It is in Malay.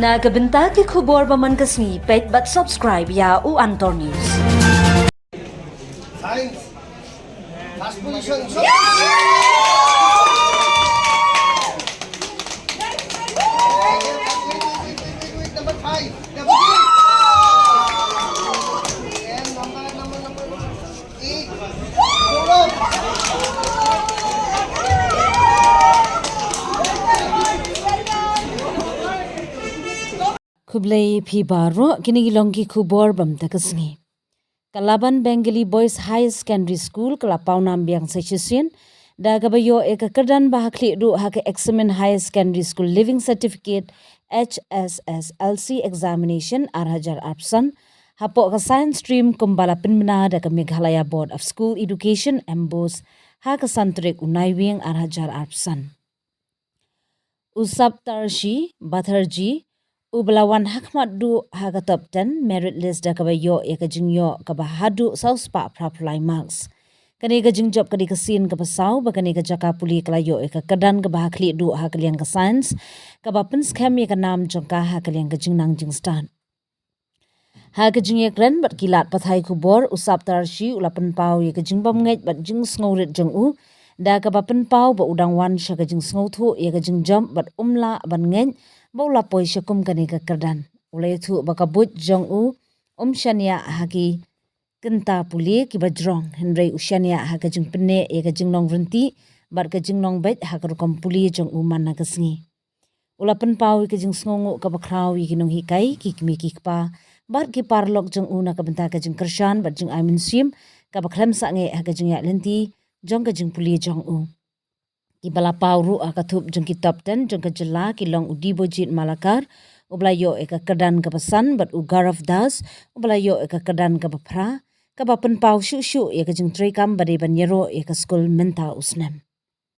Na kabenta ki khubor baman kasni page but subscribe ya u Antor News. Science. Last position. Wait, number 5. Number 3. And number 8. Kublai phi baro kinigilong ki khubor bam takasngi. Kalaban Bengali Boys High Secondary School kalapau nambiang session da gabayo ekakardan bahakli du hake eksamin High Secondary School Living Certificate HSSLC examination arhajar arpsan hapo ka science stream kumbala pinmana da ka Meghalaya Board of School Education embos haka santrik unaiwing arhajar arpsan. Usab Tarshi Batharji Ublawan hakmat du haga top 10 merit list da kabayo ekajingyo kabahadu sauspa praplai marks. Kani kajing job kadi kasin kabasau bakani kajaka puli kalayo ekakadan kabahakli du hakaliang ka science kabapen scam eka nam jongka hakaliang kajing nang jing stan. Hakajing ekren bat kilat pathai kubor usap tarshi ulapan pau ekajing bamngait bat jing sngorit jong u da kabapen pau ba udang wan syakajing sngotu ekajing jump bat umla ban ngait Baula poi syakum kani kekerdan. Ulai tu bakabut jong u shania haki kenta puli ki bajrong. Henry ushania haka jing pene eka jing nong renti bar ka jing nong bet haka rukam puli jong u mana kesengi. Ulapan pau ika jing sngongu ka bakraw iki nong hikai ki kimi ki kpa bar ki parlok jong u na kabenta ka jing kershan bar jing aimin sim ka bakrem sange haka jing yak lenti jong ka jing puli jong u. Ki bala pauru akatup jeng ki top 10 jeng ka jela ki long udibo jit malakar ublayo eka kedan ka pesan bat ugaraf das ublayo eka kedan ka bapra ka bapen pau syu syu eka jeng trekam bade banyero eka skul menta usnem.